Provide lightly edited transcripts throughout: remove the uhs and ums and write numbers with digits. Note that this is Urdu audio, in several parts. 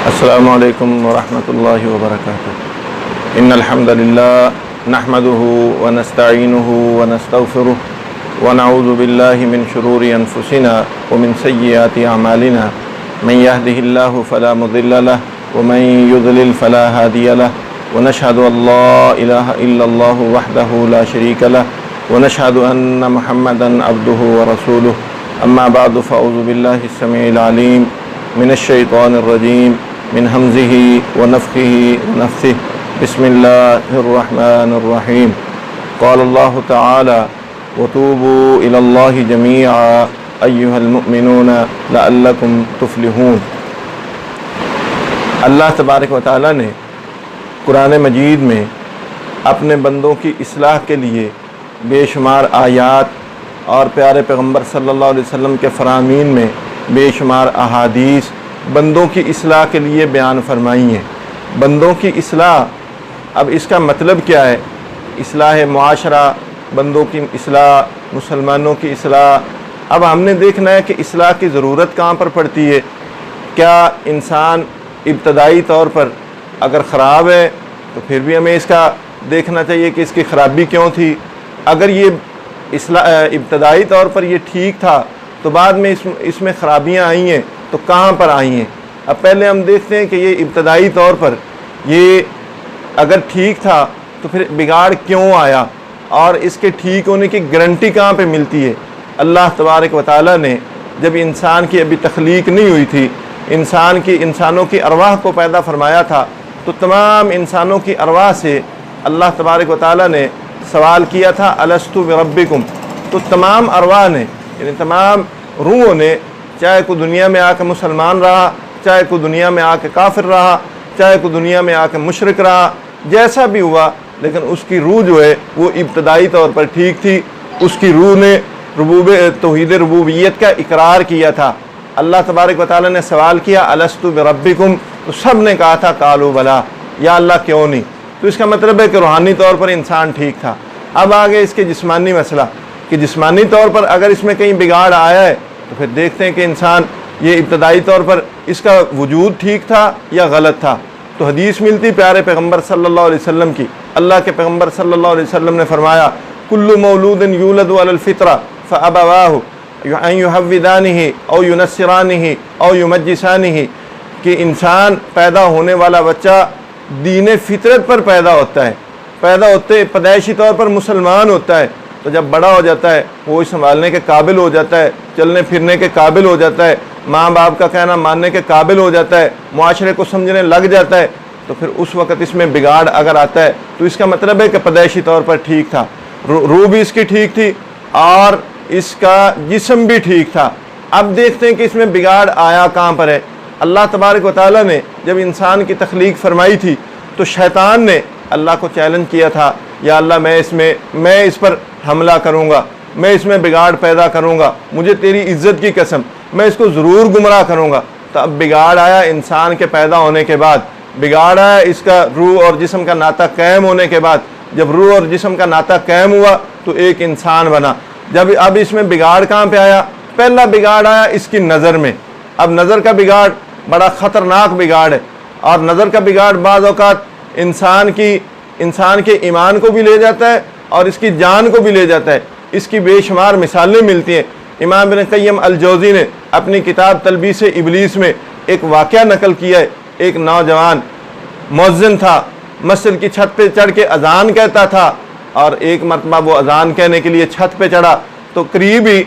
السلام علیکم ورحمۃ اللہ وبرکاتہ۔ ان الحمد للہ نحمده ونستعینه ونستغفره ونعوذ باللہ من شرور انفسنا ومن سیئات اعمالنا من يهده الله فلا مضل له ومن يضلل فلا هادي له ونشهد ان لا اله الا الله وحده لا شريك له ونشهد ان محمدا عبده ورسوله اما بعد فاعوذ بالله السميع العليم من الشیطان الرجیم من حمزه ونفخه ونفثه بسم اللہ الرحمن الرحیم قال اللہ تعالی وتوبوا الی اللہ جمیعا ایہا المؤمنون لعلکم تفلحون۔ اللہ تبارک و تعالی نے قرآن مجید میں اپنے بندوں کی اصلاح کے لیے بے شمار آیات اور پیارے پیغمبر صلی اللہ علیہ وسلم کے فرامین میں بے شمار احادیث بندوں کی اصلاح کے لیے بیان فرمائی ہیں۔ بندوں کی اصلاح، اب اس کا مطلب کیا ہے؟ اصلاح معاشرہ، بندوں کی اصلاح، مسلمانوں کی اصلاح۔ اب ہم نے دیکھنا ہے کہ اصلاح کی ضرورت کہاں پر پڑتی ہے۔ کیا انسان ابتدائی طور پر اگر خراب ہے تو پھر بھی ہمیں اس کا دیکھنا چاہیے کہ اس کی خرابی کیوں تھی۔ اگر یہ ابتدائی طور پر یہ ٹھیک تھا تو بعد میں اس میں خرابیاں آئی ہیں تو کہاں پر آئی ہیں۔ اب پہلے ہم دیکھتے ہیں کہ یہ ابتدائی طور پر یہ اگر ٹھیک تھا تو پھر بگاڑ کیوں آیا اور اس کے ٹھیک ہونے کی گارنٹی کہاں پہ ملتی ہے۔ اللہ تبارک و تعالیٰ نے جب انسان کی ابھی تخلیق نہیں ہوئی تھی، انسانوں کی ارواح کو پیدا فرمایا تھا، تو تمام انسانوں کی ارواح سے اللہ تبارک و تعالیٰ نے سوال کیا تھا الست بربکم۔ تو تمام ارواح نے، یعنی تمام روحوں نے، چاہے کوئی دنیا میں آ کے مسلمان رہا، چاہے کوئی دنیا میں آ کے کافر رہا، چاہے کوئی دنیا میں آ کے مشرک رہا، جیسا بھی ہوا، لیکن اس کی روح جو ہے وہ ابتدائی طور پر ٹھیک تھی۔ اس کی روح نے توحید ربوبیت کا اقرار کیا تھا۔ اللہ تبارک و تعالیٰ نے سوال کیا الست بربکم، تو سب نے کہا تھا قالوا بلا، یا اللہ کیوں نہیں۔ تو اس کا مطلب ہے کہ روحانی طور پر انسان ٹھیک تھا۔ اب آگے اس کے جسمانی مسئلہ کہ جسمانی طور پر اگر اس میں کہیں بگاڑ آیا ہے تو پھر دیکھتے ہیں کہ انسان یہ ابتدائی طور پر اس کا وجود ٹھیک تھا یا غلط تھا۔ تو حدیث ملتی پیارے پیغمبر صلی اللہ علیہ وسلم کی۔ اللہ کے پیغمبر صلی اللہ علیہ وسلم نے فرمایا کل مولود یولد علی الفطرہ فابواہ ان یحودانہ او ینصرانہ او یمجسانہ، کہ انسان پیدا ہونے والا بچہ دین فطرت پر پیدا ہوتا ہے، پیدا ہوتے پیدائشی طور پر مسلمان ہوتا ہے، تو جب بڑا ہو جاتا ہے وہ سنبھالنے کے قابل ہو جاتا ہے، چلنے پھرنے کے قابل ہو جاتا ہے، ماں باپ کا کہنا ماننے کے قابل ہو جاتا ہے، معاشرے کو سمجھنے لگ جاتا ہے، تو پھر اس وقت اس میں بگاڑ اگر آتا ہے تو اس کا مطلب ہے کہ پیدائشی طور پر ٹھیک تھا، روح بھی اس کی ٹھیک تھی اور اس کا جسم بھی ٹھیک تھا۔ اب دیکھتے ہیں کہ اس میں بگاڑ آیا کہاں پر ہے۔ اللہ تبارک و تعالیٰ نے جب انسان کی تخلیق فرمائی تھی تو شیطان نے اللہ کو چیلنج کیا تھا، یا اللہ میں اس پر حملہ کروں گا، میں اس میں بگاڑ پیدا کروں گا، مجھے تیری عزت کی قسم میں اس کو ضرور گمراہ کروں گا۔ تو اب بگاڑ آیا انسان کے پیدا ہونے کے بعد، بگاڑ آیا اس کا روح اور جسم کا ناطہ قائم ہونے کے بعد۔ جب روح اور جسم کا ناطہ قائم ہوا تو ایک انسان بنا۔ اب اس میں بگاڑ کہاں پہ آیا؟ پہلا بگاڑ آیا اس کی نظر میں۔ اب نظر کا بگاڑ بڑا خطرناک بگاڑ ہے، اور نظر کا بگاڑ بعض اوقات انسان کے ایمان کو بھی لے جاتا ہے اور اس کی جان کو بھی لے جاتا ہے۔ اس کی بے شمار مثالیں ملتی ہیں۔ امام ابن قیم الجوزی نے اپنی کتاب تلبیس ابلیس میں ایک واقعہ نقل کیا ہے۔ ایک نوجوان مؤذن تھا، مسجد کی چھت پہ چڑھ کے اذان کہتا تھا، اور ایک مرتبہ وہ اذان کہنے کے لیے چھت پہ چڑھا تو قریب ہی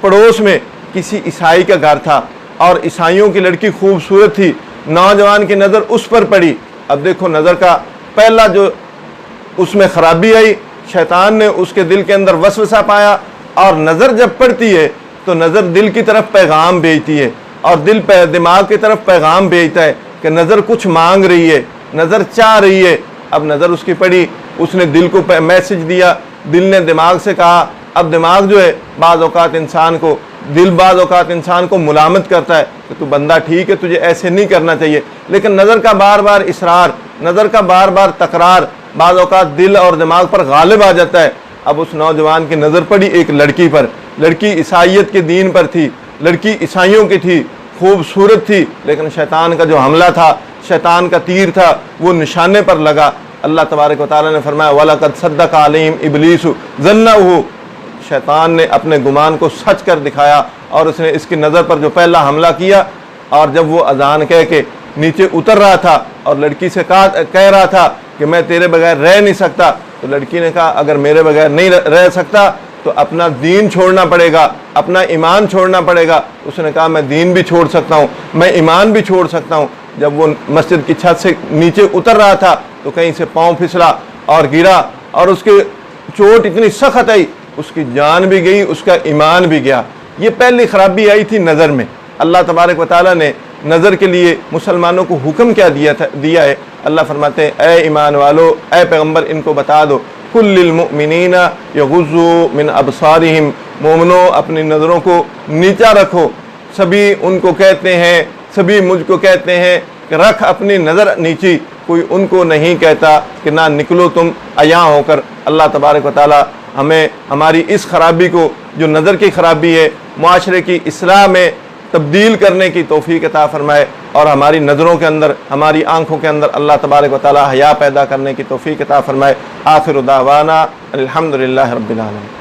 پڑوس میں کسی عیسائی کا گھر تھا، اور عیسائیوں کی لڑکی خوبصورت تھی۔ نوجوان کی نظر اس پر پڑی۔ اب دیکھو نظر کا پہلا جو اس میں خرابی آئی، شیطان نے اس کے دل کے اندر وسوسہ پایا، اور نظر جب پڑتی ہے تو نظر دل کی طرف پیغام بھیجتی ہے، اور دل دماغ کی طرف پیغام بھیجتا ہے کہ نظر کچھ مانگ رہی ہے، نظر چاہ رہی ہے۔ اب نظر اس کی پڑی، اس نے دل کو میسج دیا، دل نے دماغ سے کہا۔ اب دماغ جو ہے بعض اوقات انسان کو ملامت کرتا ہے کہ تو بندہ ٹھیک ہے، تجھے ایسے نہیں کرنا چاہیے، لیکن نظر کا بار بار اصرار، نظر کا بار بار تکرار بعض اوقات دل اور دماغ پر غالب آ جاتا ہے۔ اب اس نوجوان کی نظر پڑی ایک لڑکی پر، لڑکی عیسائیت کے دین پر تھی، لڑکی عیسائیوں کی تھی، خوبصورت تھی، لیکن شیطان کا جو حملہ تھا، شیطان کا تیر تھا، وہ نشانے پر لگا۔ اللہ تبارک و تعالیٰ نے فرمایا وَلَقَدْ صَدَّقَ عَلَيْهِمْ إِبْلِيسُ ظَنَّهُ، شیطان نے اپنے گمان کو سچ کر دکھایا اور اس نے اس کی نظر پر جو پہلا حملہ کیا۔ اور جب وہ اذان کہہ کے نیچے اتر رہا تھا اور لڑکی سے کہہ رہا تھا کہ میں تیرے بغیر رہ نہیں سکتا، تو لڑکی نے کہا اگر میرے بغیر نہیں رہ سکتا تو اپنا دین چھوڑنا پڑے گا، اپنا ایمان چھوڑنا پڑے گا۔ اس نے کہا میں دین بھی چھوڑ سکتا ہوں، میں ایمان بھی چھوڑ سکتا ہوں۔ جب وہ مسجد کی چھت سے نیچے اتر رہا تھا تو کہیں سے پاؤں پھسلا اور گرا، اور اس کے چوٹ اتنی سخت آئی، اس کی جان بھی گئی، اس کا ایمان بھی گیا۔ یہ پہلی خرابی آئی تھی نظر میں۔ اللہ تبارک و تعالیٰ نے نظر کے لیے مسلمانوں کو حکم کیا دیا ہے؟ اللہ فرماتے ہیں اے ایمان والو، اے پیغمبر ان کو بتا دو کل للمؤمنین یغضوا من ابصارہم، مومنوں اپنی نظروں کو نیچا رکھو۔ سبھی ان کو کہتے ہیں، سبھی مجھ کو کہتے ہیں کہ رکھ اپنی نظر نیچی، کوئی ان کو نہیں کہتا کہ نہ نکلو تم عیاں ہو کر۔ اللہ تبارک و تعالیٰ ہمیں ہماری اس خرابی کو، جو نظر کی خرابی ہے، معاشرے کی اصلاح میں تبدیل کرنے کی توفیق عطا فرمائے، اور ہماری نظروں کے اندر، ہماری آنکھوں کے اندر اللہ تبارک و تعالیٰ حیا پیدا کرنے کی توفیق عطا فرمائے۔ آخر دعوانا الحمدللہ رب العالمین۔